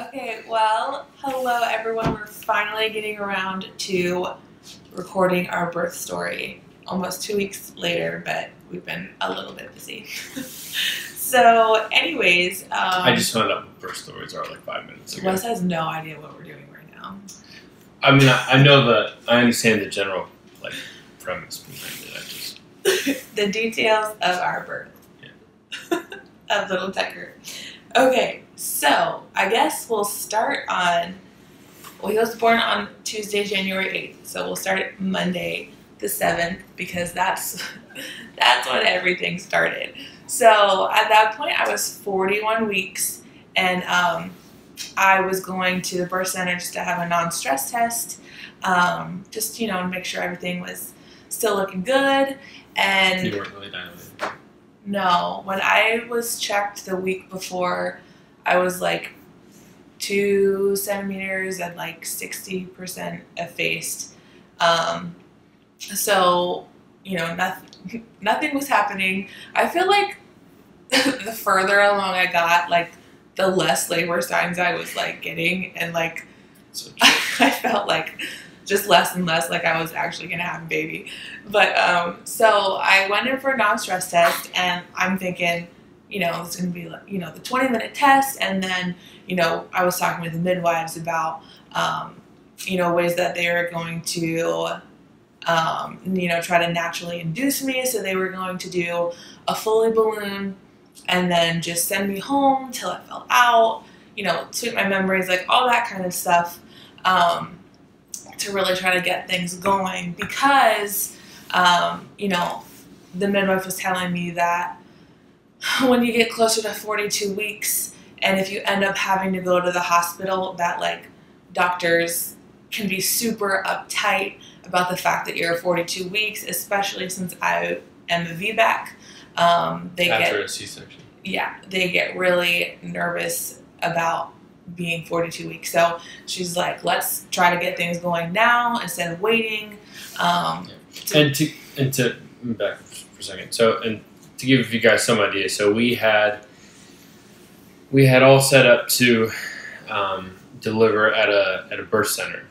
Okay, well, hello everyone. We're finally getting around to recording our birth story. Almost 2 weeks later, but we've been a little bit busy. So, anyways, I just found out what birth stories are like 5 minutes ago. Wes has no idea what we're doing right now. I mean, I know I understand the general premise behind it. The details of our birth. Yeah. Of little Tucker. Okay, so I guess we'll start on. Well, he was born on Tuesday, January 8th, so we'll start Monday the 7th because that's when everything started. So at that point, I was 41 weeks, and I was going to the birth center just to have a non-stress test, just to make sure everything was still looking good. And You weren't really dilated. No, when I was checked the week before, I was like 2 centimeters and like 60% effaced. So nothing was happening. I feel like the further along I got, like the less labor signs I was like getting, and like I felt like just less and less like I was actually gonna have a baby. But so I went in for a non-stress test, and I'm thinking, it's gonna be like, the 20-minute test, and then I was talking with the midwives about ways that they were going to try to naturally induce me. So they were going to do a Foley balloon and then just send me home till it fell out, tweak my memories, like all that kind of stuff, to really try to get things going because, the midwife was telling me that when you get closer to 42 weeks and if you end up having to go to the hospital, that like doctors can be super uptight about the fact that you're 42 weeks, especially since I am a VBAC. After a C-section. Yeah, they get really nervous about being 42 weeks. So she's like, let's try to get things going now instead of waiting. And to back for a second. So, and to give you guys some idea, so we had all set up to deliver at a birth center.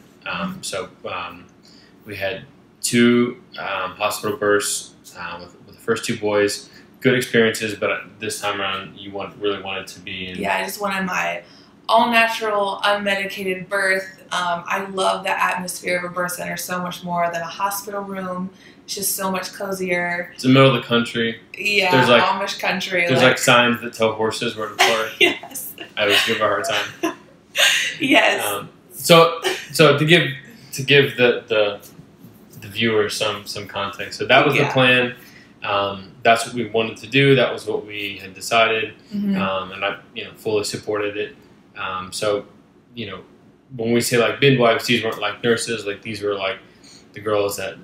We had 2 hospital births with the first 2 boys. Good experiences, but this time around, you really wanted to be in. Yeah, I just wanted my all-natural, unmedicated birth. I love the atmosphere of a birth center so much more than a hospital room. It's just so much cozier. It's the middle of the country. Yeah, there's Amish country. There's like signs that tell horses where to park. Yes. I always give her a hard time. Yes. So to give the viewer some context. So that was the plan. That's what we wanted to do. That was what we had decided, and I fully supported it. So when we say like midwives, these weren't like nurses. Like these were like the girls that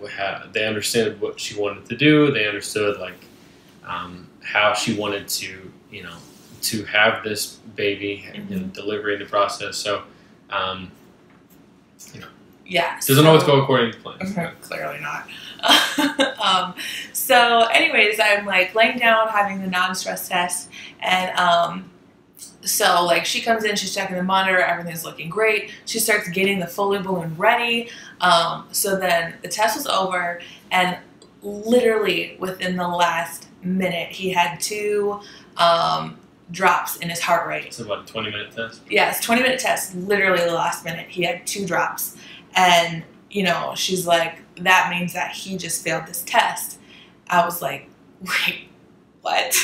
they understood what she wanted to do. They understood like how she wanted to have this baby, delivery in the process. So yeah, doesn't always go according to plan. Clearly not. So anyways, I'm like laying down having the non-stress test, and so like she comes in, she's checking the monitor, everything's looking great. She starts getting the Foley balloon ready. So then the test was over, and literally within the last minute he had 2 drops in his heart rate. It's about a 20-minute test? Yeah, it's a 20-minute test. Literally the last minute he had 2 drops. And, she's like, that means that he just failed this test. I was like, wait, what?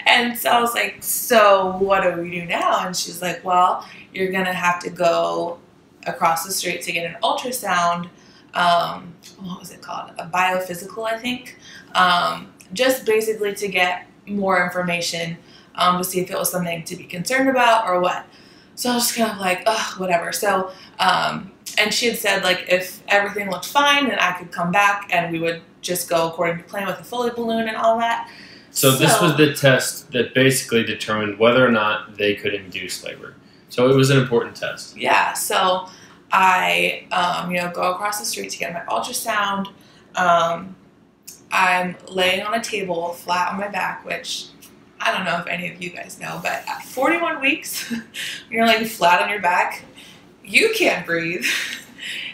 And so I was like, so what do we do now? And she's like, well, you're going to have to go across the street to get an ultrasound. What was it called? A biophysical, I think. Just basically to get more information to see if it was something to be concerned about or what. So I was just kind of like, ugh, whatever. So, and she had said, like, if everything looked fine, then I could come back and we would just go according to plan with the Foley balloon and all that. So this was the test that basically determined whether or not they could induce labor. So it was an important test. Yeah. So I, go across the street to get my ultrasound. I'm laying on a table flat on my back, which I don't know if any of you guys know, but at 41 weeks, when you're laying flat on your back, you can't breathe.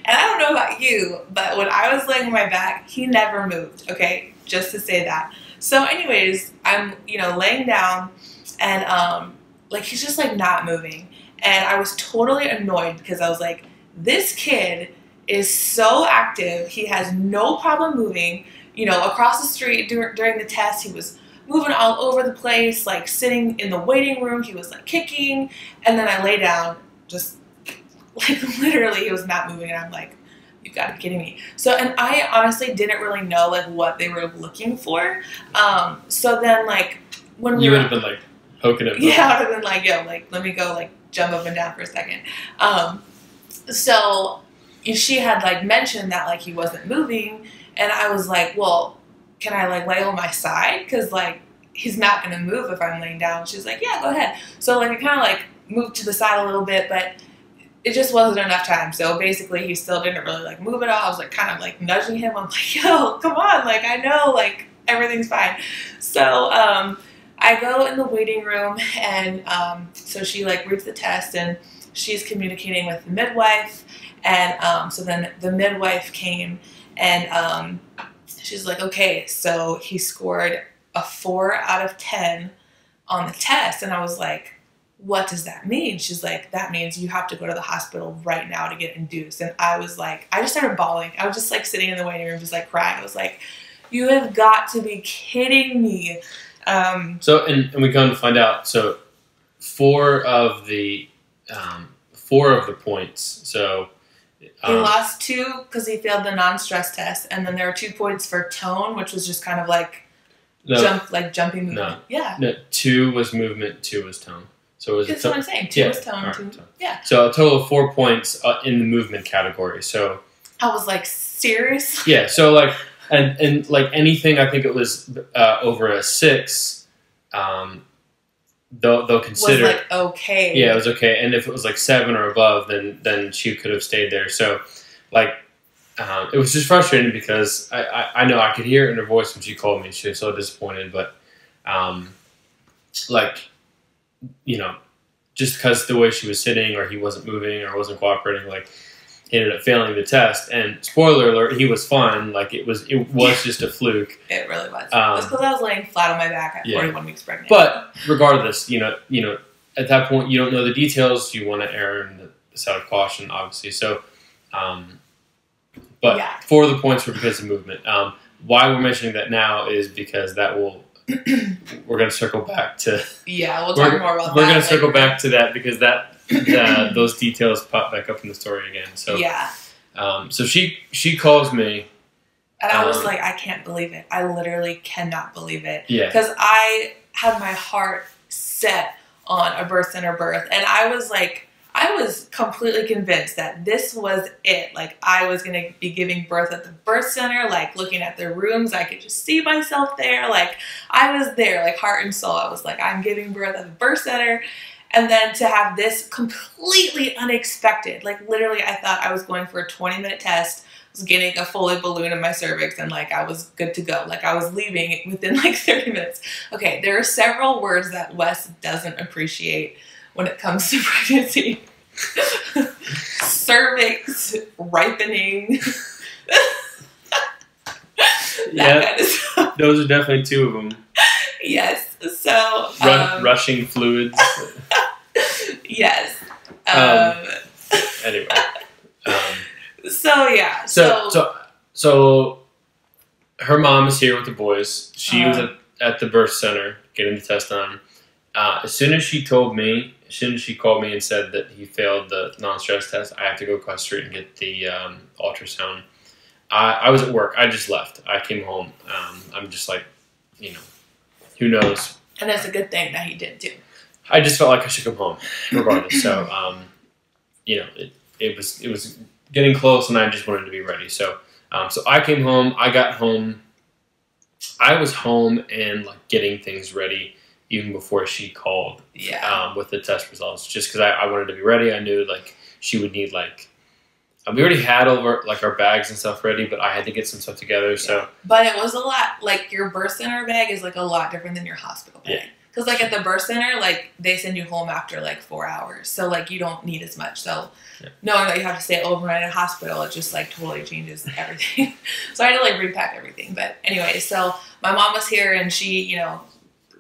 And I don't know about you, but when I was laying on my back, he never moved, okay? Just to say that. So anyways, I'm, laying down and, he's just, not moving. And I was totally annoyed because I was like, this kid is so active. He has no problem moving. Across the street during the test, he was moving all over the place, sitting in the waiting room. He was, kicking. And then I lay down, just literally he was not moving, and I'm like, you've got to be kidding me. So, and I honestly didn't really know what they were looking for. So then when you would have been poking it. Yeah, I would have been yo, let me go jump up and down for a second. So she had mentioned that he wasn't moving, and I was like, well, can I lay on my side? Because he's not gonna move if I'm laying down. She's like, yeah, go ahead. So I kind of moved to the side a little bit, but it just wasn't enough time. So basically he still didn't really make at all. I was kind of nudging him. I'm like, yo, come on. I know everything's fine. So I go in the waiting room, and so she reads the test, and she's communicating with the midwife. And so then the midwife came, and she's like, okay, so he scored a 4 out of 10 on the test. And I was like, what does that mean? She's like, that means you have to go to the hospital right now to get induced. And I was I just started bawling. I was just sitting in the waiting room, just crying. I was like, you have got to be kidding me. So, and we come to find out, so 4 of the points, so... he lost 2 because he failed the non-stress test, and then there were 2 points for tone, which was just kind of jumping movement. No. Yeah. No, 2 was movement, 2 was tone. So it was that's what I'm saying. 2 was tone, 2. Yeah. So a total of 4 points in the movement category. So I was serious? Yeah. So and anything, I think it was over a 6. They'll consider was okay. Yeah, it was okay. And if it was 7 or above, then she could have stayed there. So it was just frustrating because I know I could hear it in her voice when she called me. She was so disappointed, but just because the way she was sitting, or he wasn't moving or wasn't cooperating, he ended up failing the test. And spoiler alert, he was fine. It was just a fluke. It really was. It was because I was laying flat on my back at 41 weeks pregnant. But regardless, at that point you don't know the details. You want to err on the side of caution, obviously. So, but 4 of the points were because of movement. Why we're mentioning that now is because that will. We're going to circle back to... Yeah, we'll talk more about that. We're going to circle back to that because those details pop back up in the story again. So yeah. So she calls me. And I was I can't believe it. I literally cannot believe it. Yeah. Because I had my heart set on a birth center birth. And I was completely convinced that this was it. I was going to be giving birth at the birth center, looking at the rooms. I could just see myself there. I was there, heart and soul. I was I'm giving birth at the birth center. And then to have this completely unexpected, literally I thought I was going for a 20-minute test, was getting a Foley balloon in my cervix, and I was good to go. I was leaving within 30 minutes. Okay, there are several words that Wes doesn't appreciate when it comes to pregnancy. Cervix, ripening. Yeah, kind of stuff. Those are definitely 2 of them. Yes. So rushing fluids. Yes. Anyway. So yeah. So her mom is here with the boys. She was at the birth center getting the test done. As soon as she called me and said that he failed the non-stress test, I have to go across the street and get the ultrasound. I was at work. I just left. I came home. I'm just who knows? And that's a good thing that he did too. I just felt like I should come home, regardless. So, it was getting close, and I just wanted to be ready. So, so I came home. I got home. I was home and getting things ready even before she called. Yeah. With the test results, just because I wanted to be ready. I knew she would need we already had all of our bags and stuff ready, but I had to get some stuff together. So, but it was a lot. Your birth center bag is a lot different than your hospital bag. Yeah. Because, like, at the birth center, like, they send you home after, like, 4 hours. So, like, you don't need as much. So, knowing that you have to stay overnight in a hospital, it just, like, totally changes everything. So, I had to, like, repack everything. But, anyway, so my mom was here, and she, you know,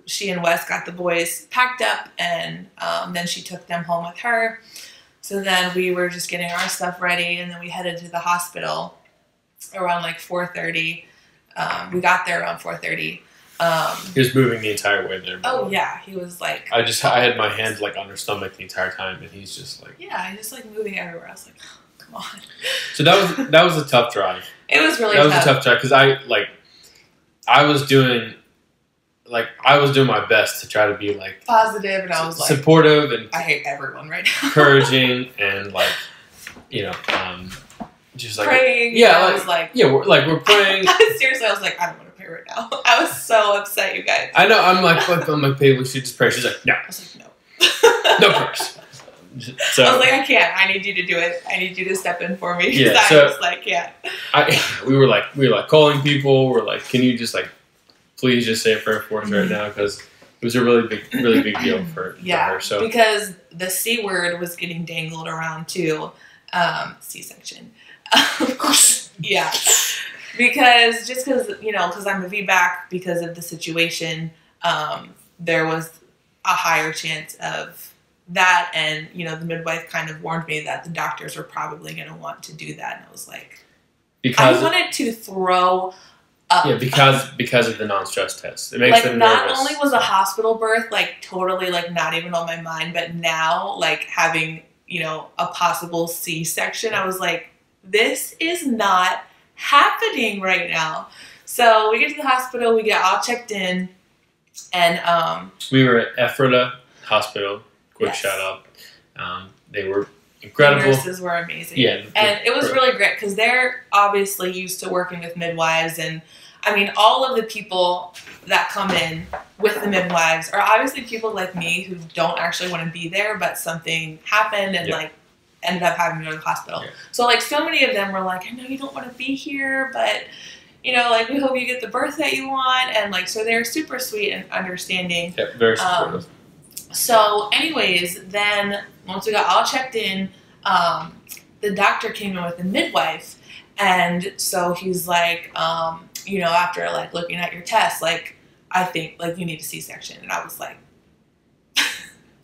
she and Wes got the boys packed up, and then she took them home with her. So, then we were just getting our stuff ready, and then we headed to the hospital around, like, 4:30. We got there around 4:30. He was moving the entire way there. Oh yeah, he was like. I had my hands like on her stomach the entire time, and he's just like. Yeah, he's just like moving everywhere. I was like, oh, come on. So that was a tough drive. It was really. That was a tough drive because I was doing my best to try to be like positive, and I was like supportive, and I hate everyone right now. encouraging, and like, you know, just like praying. Yeah, I was like, yeah, we're praying. Seriously, I was like, I don't want to pray right now. I was so upset, you guys. I know. I'm like, babe, we should just pray. She's like, no. I was like, no. No prayers. So I was like, I can't. I need you to do it. I need you to step in for me. Yeah. I was like, yeah. We were like calling people. We're like, can you just like, please just say a prayer for us right now, because it was a really big deal for her. So because the C word was getting dangled around too, C-section. Yeah. Because you know, because I'm a VBAC, because of the situation, there was a higher chance of that, and you know, the midwife kind of warned me that the doctors were probably going to want to do that, and I was like, I wanted to throw up. Yeah, because of the non-stress test, it makes like them not nervous. only was a hospital birth like totally like not even on my mind, but now like having, you know, a possible C-section, I was like, this is not happening right now. So we get to the hospital, we get all checked in, and we were at Ephrata Hospital. Quick shout out. They were incredible. The nurses were amazing. Yeah, and it was really great because they're obviously used to working with midwives, and I mean, all of the people that come in with the midwives are obviously people like me who don't actually want to be there, but something happened and like ended up having to go to the hospital. Yeah. So like so many of them were like, I know you don't want to be here, but you know, like we hope you get the birth that you want, and like so they're super sweet and understanding. Yeah, very supportive. So anyways, then once we got all checked in, the doctor came in with a midwife, and so he's like, you know, after like looking at your test, like I think like you need a C-section, and I was like,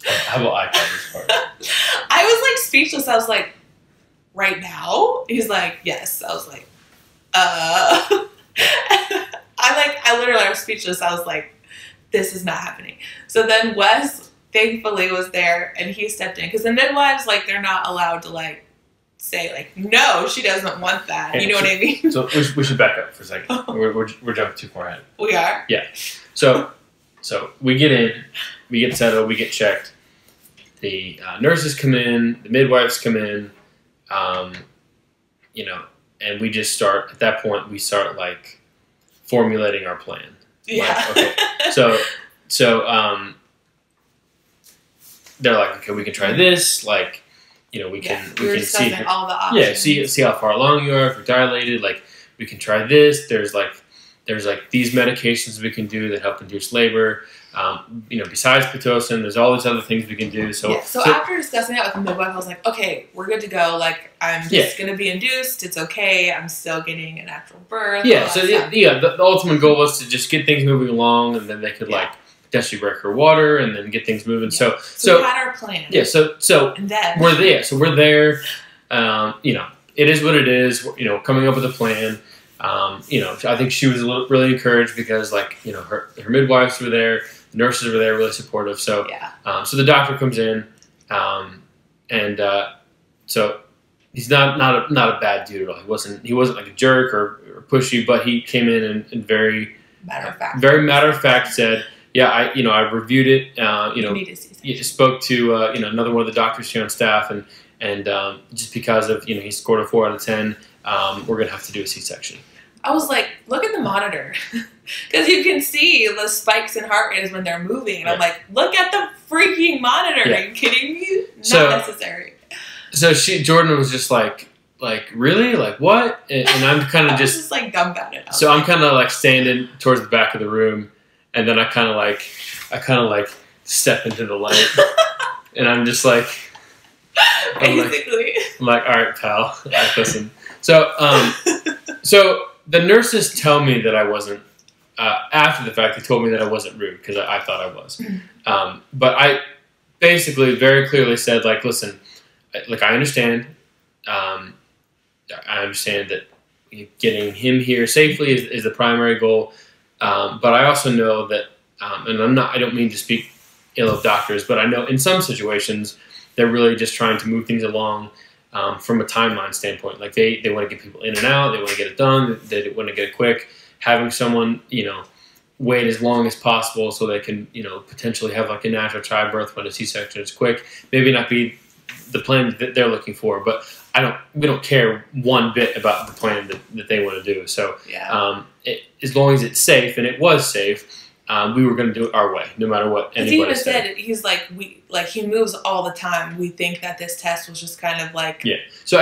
how about I cover this part? I was like speechless. I was like, right now? He's like, yes. I was like, I literally was speechless. I was like, this is not happening. So then Wes thankfully was there, and he stepped in, because the midwives, like, they're not allowed to like say like, no, she doesn't want that. You know what I mean? So we should back up for a second. We're jumping too far ahead. We are? Yeah. So we get in, we get settled, we get checked. The nurses come in, the midwives come in, you know, and we just start, at that point, we start like formulating our plan. Yeah. Like, okay. So they're like, okay, we can try this, like, you know, we can see all the options. Yeah, see how far along you are, if you're dilated, like we can try this. There's like these medications we can do that help induce labor. You know, besides Pitocin, there's all these other things we can do. So after discussing that with the midwife, I was like, okay, we're good to go. Like, I'm just going to be induced. It's okay. I'm still getting a natural birth. Yeah. So the ultimate goal was to just get things moving along, and then they could like potentially break her water and then get things moving. Yeah. So we had our plan. Yeah. So and then we're there. So we're there. You know, it is what it is. You know, coming up with a plan. You know, I think she was really encouraged because, like, you know, her midwives were there, the nurses were there, really supportive. So, so the doctor comes in, and so he's not a bad dude at all. He wasn't like a jerk or pushy, but he came in and very matter of fact said, yeah, I reviewed it. You know, you spoke to you know, another one of the doctors here on staff, and just because of, you know, he scored a 4 out of 10, we're gonna have to do a C-section. I was like, look at the monitor, because you can see the spikes in heart rate when they're moving, and I'm like, look at the freaking monitor. Are you kidding me? Not necessary. So Jordan was just like really, like what? And I'm kind of just like dumbfounded. So I'm kind of like standing towards the back of the room, and then I kind of like I kind of like step into the light, and I'm just like, basically, I'm like, all right, pal, like, listen. So the nurses tell me that I wasn't. After the fact, they told me that I wasn't rude because I thought I was. But I basically very clearly said, like, listen, like I understand. I understand that getting him here safely is the primary goal. But I also know that, and I don't mean to speak ill of doctors, but I know in some situations they're really just trying to move things along from a timeline standpoint. Like they want to get people in and out, they want to get it done, they want to get it quick. Having someone, wait as long as possible so they can, potentially have like a natural childbirth when a C-section is quick, maybe not be the plan that they're looking for, but we don't care one bit about the plan that they want to do. So as long as it's safe, and it was safe, we were going to do it our way, no matter what anybody said. He's like, he moves all the time. We think that this test was just kind of like, So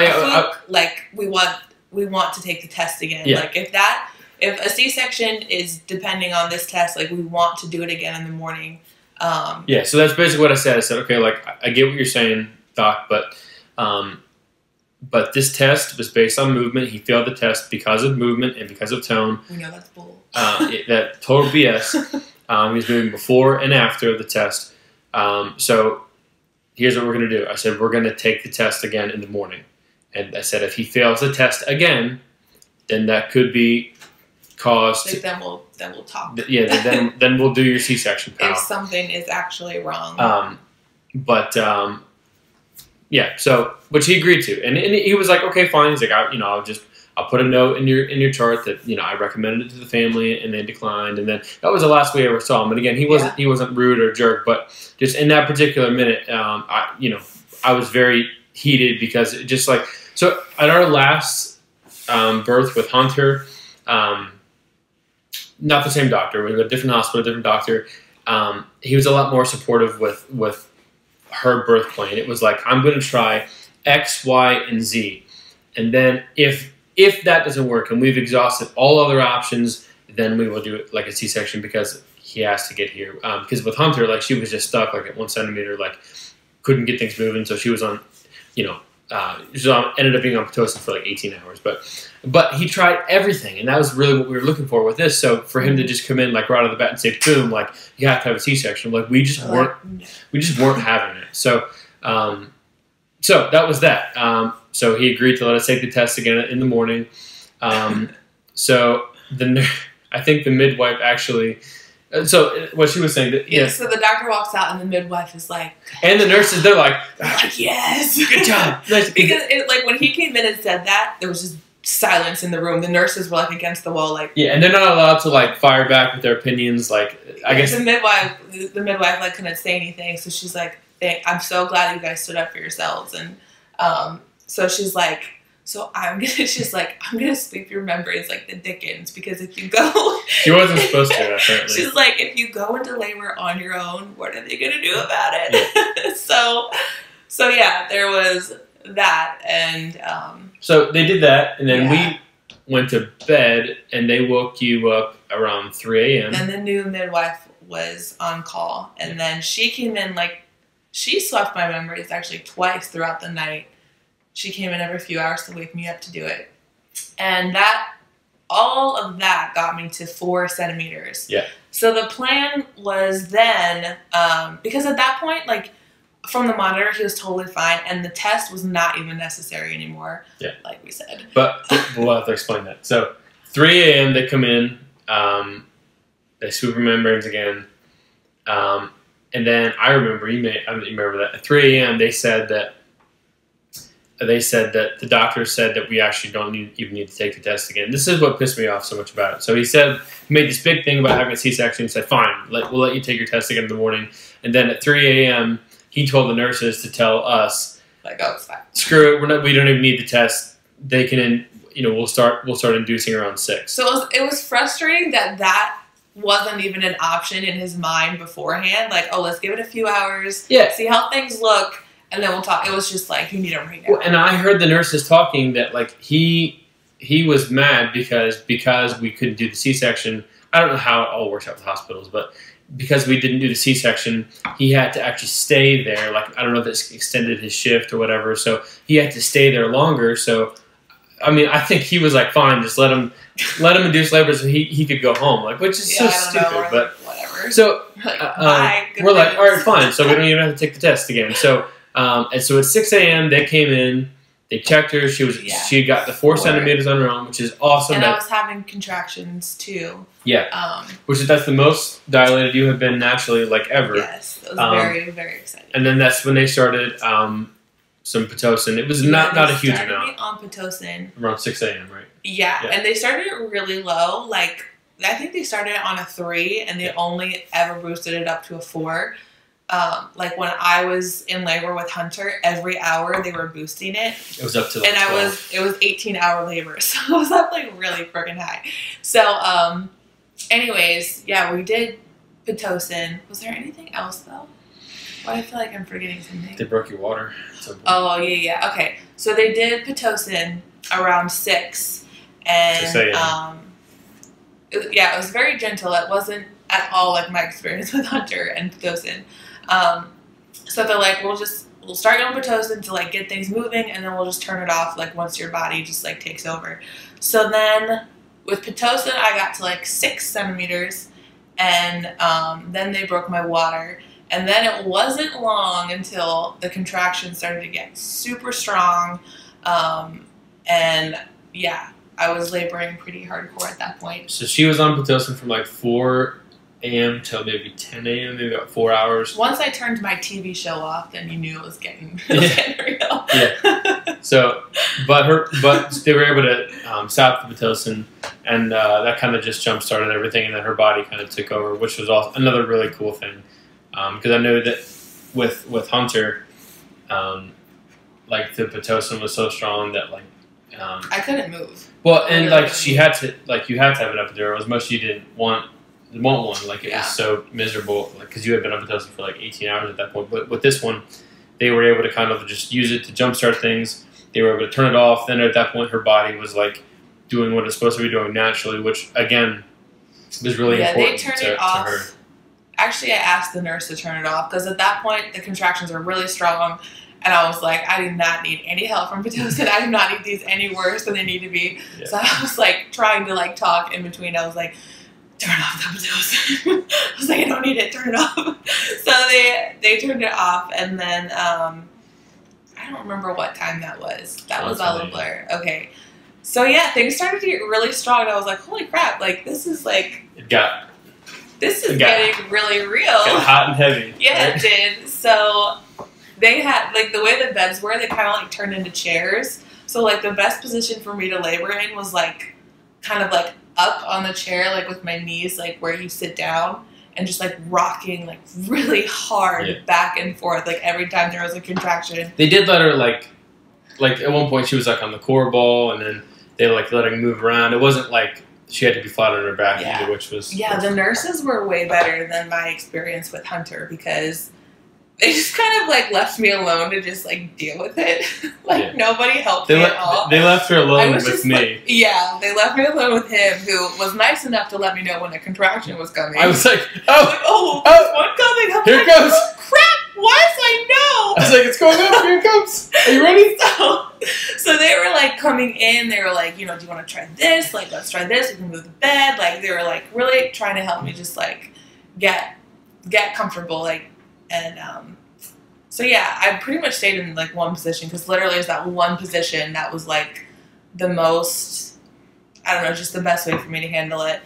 we want to take the test again. Yeah. Like if a C-section is depending on this test, like we want to do it again in the morning. So that's basically what I said. I said, okay, like I get what you're saying, Doc, but this test was based on movement. He failed the test because of movement and because of tone. We know that's bull. That total BS. He was moving before and after the test. So here's what we're going to do. I said, we're going to take the test again in the morning. And I said, if he fails the test again, then that could be caused. Like then we'll talk. Then we'll do your C-section, pal. If something is actually wrong. So which he agreed to, and he was like, okay, fine. He's like, I'll put a note in your chart that I recommended it to the family, and they declined, and then that was the last we ever saw him. And again, he wasn't rude or a jerk, but just in that particular minute, I was very heated because it just like so at our last birth with Hunter, not the same doctor. We were at a different hospital, different doctor. He was a lot more supportive with her birth plan. It was like, I'm going to try X, Y, and Z. And then if that doesn't work and we've exhausted all other options, then we will do it like a C-section because he has to get here. Because with Hunter, like she was just stuck like at 1 centimeter, like couldn't get things moving. So she was on, ended up being on Pitocin for like 18 hours. But he tried everything, and that was really what we were looking for with this. So for him to just come in like right out of the bat and say, boom, like you have to have a C-section. Like we just weren't having it. So that was that. So he agreed to let us take the test again in the morning. So I think the midwife actually. So what she was saying. So the doctor walks out, and the midwife is like. And the nurses, they're like yes, good job. Nice. Because when he came in and said that, there was just silence in the room. The nurses were like against the wall, like and they're not allowed to like fire back with their opinions. Like I guess the midwife like couldn't say anything, so she's like, I'm so glad you guys stood up for yourselves, and so she's like, I'm gonna sweep your memories like the Dickens, because if you go, she wasn't supposed to. Apparently, she's like, if you go into labor on your own, what are they gonna do about it? Yeah. so there was that, and so they did that, and then we went to bed, and they woke you up around 3 a.m. And the new midwife was on call, and then she came in she swept my memories actually twice throughout the night. She came in every few hours to wake me up to do it. And all of that got me to 4 centimeters. Yeah. So the plan was then, because at that point, like from the monitor, he was totally fine. And the test was not even necessary anymore. Yeah. Like we said. But we'll have to explain that. So 3 a.m. they come in, they sweep your membranes again. And then I remember, you remember that at 3 a.m. they said that the doctor said that we actually don't even need to take the test again. This is what pissed me off so much about it. So he made this big thing about having a C-section and said, fine, we'll let you take your test again in the morning. And then at 3 a.m., he told the nurses to tell us, like, oh, it's fine. Screw it, we don't even need the test. They can, we'll start inducing around 6. So it was frustrating that wasn't even an option in his mind beforehand. Like, oh, let's give it a few hours, see how things look, and then we'll talk. It was just like, you need him right now. Well, and I heard the nurses talking that like he was mad because we couldn't do the C-section. I don't know how it all works out with hospitals, but because we didn't do the C-section, he had to actually stay there. Like, I don't know if this extended his shift or whatever. So he had to stay there longer. So, I mean, I think he was like, fine, just let him induce labor so he could go home. Like, which is so stupid. But whatever. So we're like, all right, fine. So we don't even have to take the test again. So and so at 6 a.m. they came in. They checked her. She got the 4 centimeters on her own, which is awesome. And I was having contractions too. Yeah. That's the most dilated you have been naturally, like, ever. Yes, it was very, very exciting. And then that's when they started some Pitocin. It was not a huge amount. They started me on Pitocin around 6 a.m., right? Yeah, and they started it really low. Like, I think they started it on a 3, and they only ever boosted it up to a 4. Like, when I was in labor with Hunter, every hour they were boosting it. It was up to, like, 12. It was 18-hour labor, so it was up, like, really freaking high. So, anyways, yeah, we did Pitocin. Was there anything else, though? Why do I feel like I'm forgetting something? They broke your water. Oh, yeah. Okay, so they did Pitocin around 6, and, it was very gentle. It wasn't at all like my experience with Hunter and Pitocin. So they're like, we'll start you on Pitocin to, like, get things moving, and then we'll just turn it off, like, once your body just, like, takes over. So then with Pitocin, I got to, like, 6 centimeters, and then they broke my water. And then it wasn't long until the contractions started to get super strong. And yeah, I was laboring pretty hardcore at that point. So she was on Pitocin from like 4 a.m. till maybe 10 a.m., maybe about 4 hours. Once I turned my TV show off, then you knew it was getting real. Yeah. So, but they were able to stop the Pitocin, and that kind of just jump started everything, and then her body kind of took over, which was also another really cool thing. Because I know that with Hunter, like, the Pitocin was so strong that, like, I couldn't move. Well, and like, she had to, like, you had to have an epidural as much as you didn't want one. Like, it was so miserable, like, because you had been on Pitocin for like 18 hours at that point. But with this one, they were able to kind of just use it to jumpstart things. They were able to turn it off. Then at that point, her body was, like, doing what it's supposed to be doing naturally, which again was really important they turned to it off. her. Actually, I asked the nurse to turn it off because at that point the contractions were really strong, and I was like, I do not need any help from Pitocin. I do not need these any worse than they need to be. Yeah. So I was like trying to, like, talk in between. I was like, turn off the Pitocin. I was like, I don't need it. Turn it off. So they turned it off, and then I don't remember what time that was. That was all a blur. Okay. So yeah, things started to get really strong, and I was like, holy crap! Like, this is like This is getting really real. Got hot and heavy. Yeah, right? It did. So they had, like, the way the beds were, they kind of, like, turned into chairs. So, like, the best position for me to labor in was, like, kind of, like, up on the chair, like, with my knees, like, where you sit down, and just, like, rocking, like, really hard back and forth, like, every time there was a contraction. They did let her, like at one point she was, like, on the core ball, and then they, like, let her move around. It wasn't, like, she had to be flat on her back either, which was... Yeah, the nurses were way better than my experience with Hunter because they just kind of, like, left me alone to just, like, deal with it. Like, nobody helped me at all. They left her alone with me. Like, yeah, they left me alone with him, who was nice enough to let me know when a contraction was coming. I was like, there's one coming. I'm here like, it goes. Oh, crap, why did I know? I was like, it's going up, here it comes. Are you ready? So they were, like, coming in, they were like, you know, do you want to try this? Like, let's try this, we can move the bed. Like, they were, like, really trying to help me just, like, get comfortable, like, and, so yeah, I pretty much stayed in, like, one position, because literally it was that one position that was, like, the most, I don't know, just the best way for me to handle it.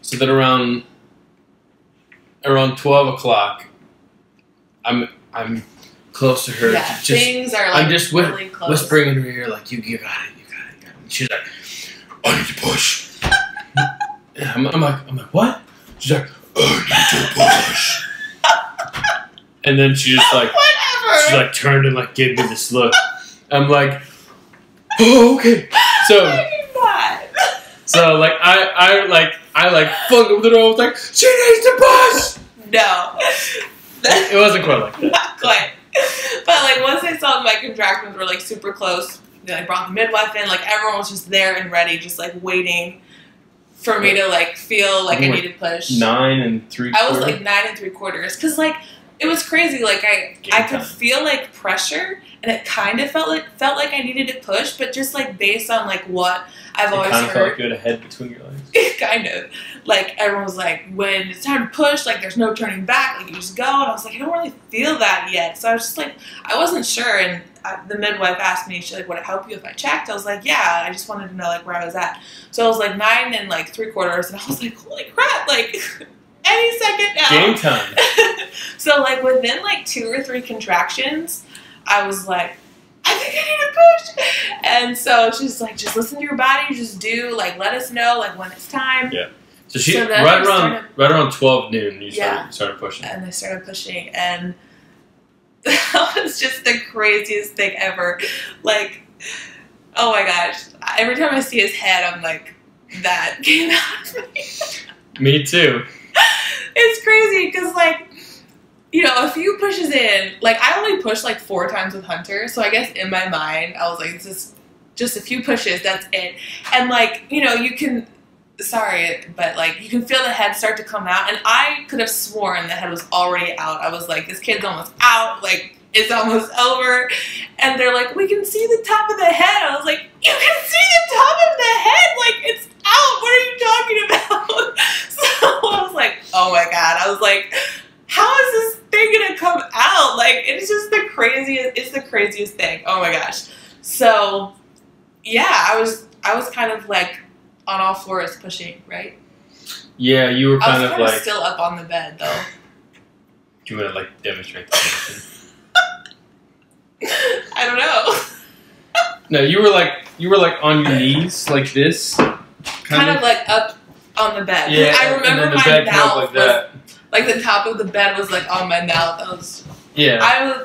So then around 12 o'clock, I'm close to her. Yeah, things are, like, I'm just really close. whispering in her ear, like, you got it. And she's like, I need to push. I'm like, what? She's like, I need to push. And then she just, like, whatever. She, like, turned and, like, gave me this look. I'm like, oh, okay. So, like, I fucking with it all. I was like, she needs to push. No. It wasn't quite like that. Not quite. But, like, once I saw my contractions were, like, super close, they, like, brought the midwife in. Like, everyone was just there and ready, just, like, waiting for me to like feel like I needed to push. 9 3/4. I was like 9 3/4 because like it was crazy. Like I could feel like pressure, and it kind of felt like I needed to push, but just like based on like what I've always heard. Felt like you had a head between your legs. Kind of. Like everyone was like, when it's time to push, like there's no turning back, like you just go. And I was like, I don't really feel that yet. So I was just like, I wasn't sure. And the midwife asked me, she's like, would it help you if I checked? I was like, yeah. I just wanted to know like where I was at. So I was like 9 3/4, and I was like, holy crap, like any second now. Game time. So like within like 2 or 3 contractions, I was like, I think I need to push. And so she's like, just listen to your body, just do, like, let us know, like, when it's time. Yeah. So right around 12 noon, you started pushing. And I started pushing, and that was just the craziest thing ever. Like, oh my gosh. Every time I see his head, I'm like, that came out of me. Me too. It's crazy, because, like, you know, a few pushes in, like, I only pushed, like, 4 times with Hunter, so I guess in my mind, I was like, this is just a few pushes, that's it. And, like, you know, you can, sorry, but, like, you can feel the head start to come out, and I could have sworn the head was already out. I was like, this kid's almost out, like, it's almost over. And they're like, we can see the top of the head. I was like, you can see the top of the head? Like, it's out. What are you talking about? So I was like, oh, my God. I was like, how is this thing gonna come out? Like, it's just the craziest thing. Oh my gosh. So yeah, I was kind of like on all fours pushing, right? Yeah, you were kind of like still up on the bed though. Do you want to like demonstrate the position? I don't know. No, you were like on your knees like this. Kind of like up on the bed. Yeah, I remember the my bed mouth like was that. Like the top of the bed was like on my mouth. I was. Yeah.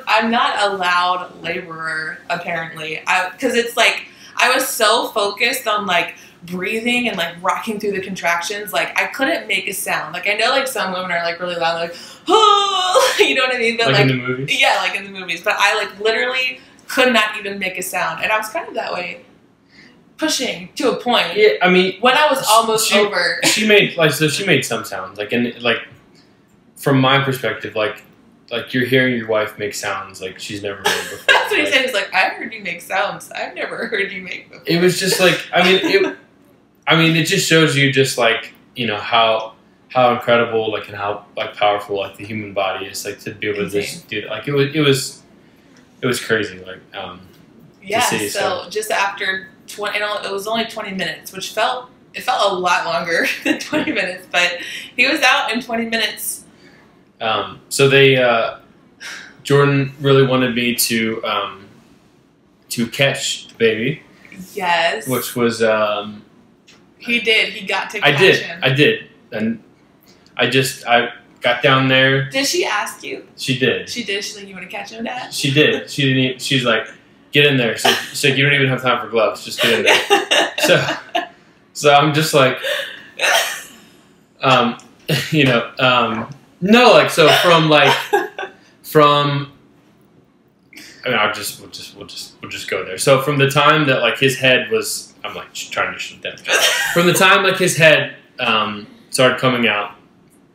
I'm not a loud laborer apparently. Because it's like I was so focused on like breathing and like rocking through the contractions, like I couldn't make a sound. Like I know like some women are like really loud, like oh, you know what I mean? But like in the movies. Yeah, like in the movies. But I like literally could not even make a sound, and I was kind of that way, pushing to a point. Yeah, I mean when I was almost over. She made some sounds, like and like from my perspective, like you're hearing your wife make sounds like she's never made before. That's what he said. He's like, I heard you make sounds I've never heard you make before. It was just like, I mean, it just shows you just like, you know, how incredible, like, and how like powerful like the human body is, like to be able to just do that. Like it was crazy, like yeah. To see, so just after 20, it was only 20 minutes, which felt a lot longer than 20 minutes, but he was out in 20 minutes. So they Jordan really wanted me to catch the baby. Yes. Which was he did. He got to catch him. I did. And I got down there. Did she ask you? She did. She did? She's like, you want to catch him, Dad? She did. She didn't even, she's like, get in there. She's like, you don't even have time for gloves. Just get in there. So I'm just like, you know, no, like, so from I mean, we'll just go there. So from the time that like his head was, I'm like trying to shoot them. From the time like his head started coming out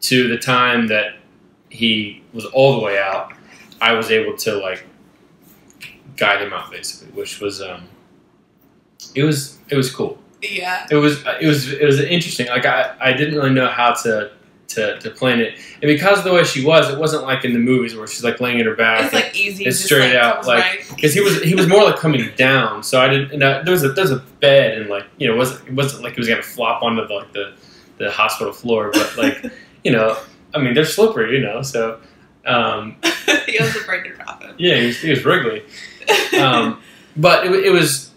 to the time that he was all the way out, I was able to like guide him out basically, which was it was cool. Yeah. It was interesting. Like I didn't really know how to plan it, and because of the way she was, it wasn't like in the movies where she's like laying in her back. It's like easy. It's straight out, like because he was more like coming down. So I didn't. There's a bed, and like you know, it wasn't like he was gonna flop onto the hospital floor, but like you know, I mean they're slippery, you know. So he was afraid to drop him. Yeah, he was wriggly. But it was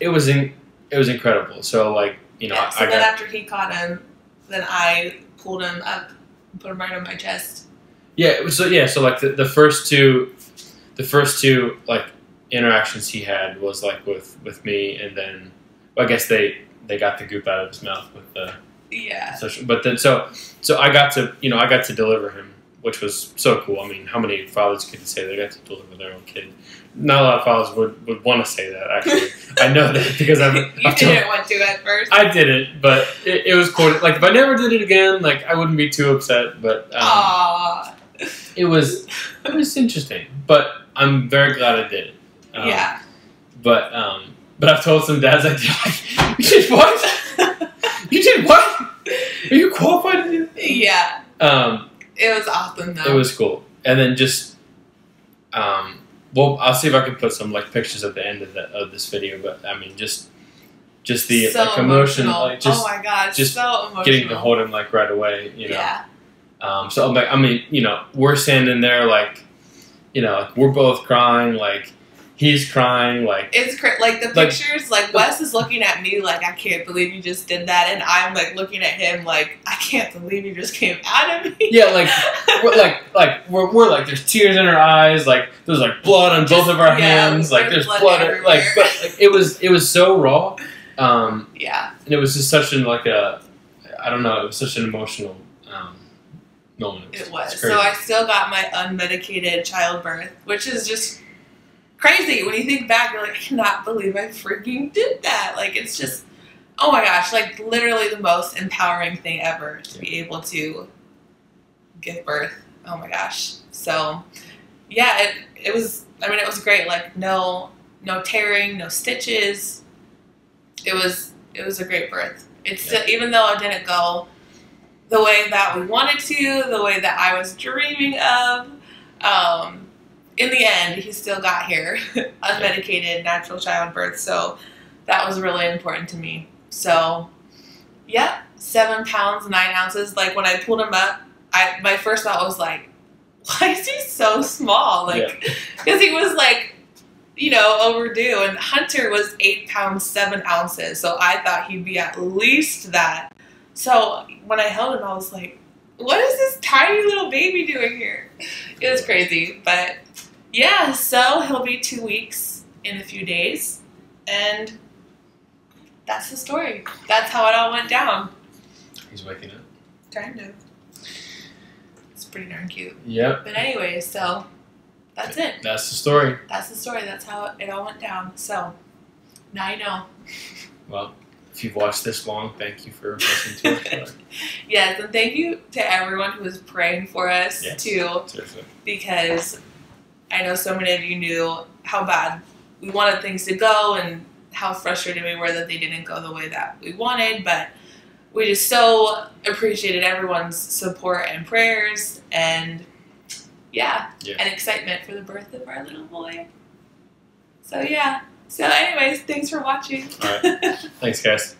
incredible. So like you know, yeah, so then after he caught him, then I pulled him up. Put him right on my chest. Yeah. So like the first two like interactions he had was like with me, and then I guess they got the goop out of his mouth with the yeah. But then so I got to deliver him, which was so cool. I mean, how many fathers could say they got to deliver their own kid? Not a lot of fathers would want to say that, actually. I know that because You didn't want to at first. I didn't, but it was cool. Like, if I never did it again, like, I wouldn't be too upset, but it was interesting. But I'm very glad I did it. Yeah. But I've told some dads, I did, like, you did what? You did what? Are you qualified to do that? Yeah. It was awesome, though. It was cool. And then just, well, I'll see if I can put some, like, pictures at the end of this video, but, I mean, just the so like, emotion, like, oh my God, just so emotional. getting to hold him, like, right away, you know. Yeah. So, like, I mean, you know, we're standing there, like, you know, like, we're both crying, like, he's crying, like... It's like, the pictures, like, Wes is looking at me like, I can't believe you just did that, and I'm, like, looking at him like, I can't believe you just came out of me. Yeah, like, we're like, there's tears in our eyes, like, there's, like, blood on both of our hands, like, there's blood like, but, like, it was so raw, yeah. And it was just such an, like, I don't know, it was such an emotional moment. It was. So I still got my unmedicated childbirth, which is just... crazy. When you think back, you're like, I cannot believe I freaking did that. Like, it's just, oh my gosh, like, literally the most empowering thing ever to be able to give birth. Oh my gosh. So, yeah, it was, I mean, it was great. Like, no tearing, no stitches. It was a great birth. It's still, even though it didn't go the way that we wanted to, the way that I was dreaming of, in the end, he still got here, unmedicated, natural childbirth, so that was really important to me. So, yeah, 7 pounds, 9 ounces. Like, when I pulled him up, my first thought was like, why is he so small? Like, because he was like, you know, overdue, and Hunter was 8 pounds, 7 ounces, so I thought he'd be at least that. So, when I held him, I was like, what is this tiny little baby doing here? It was crazy, but... yeah, so he'll be 2 weeks in a few days, and that's the story. That's how it all went down. He's waking up. Kind of. It's pretty darn cute. Yep. But anyway, so that's it. That's the story. That's the story. That's how it all went down. So now you know. Well, if you've watched this long, thank you for listening to us. Yes, and thank you to everyone who was praying for us, too. Seriously. Because... I know so many of you knew how bad we wanted things to go and how frustrated we were that they didn't go the way that we wanted, but we just so appreciated everyone's support and prayers and, and excitement for the birth of our little boy. So, yeah. So, anyways, thanks for watching. All right. Thanks, guys.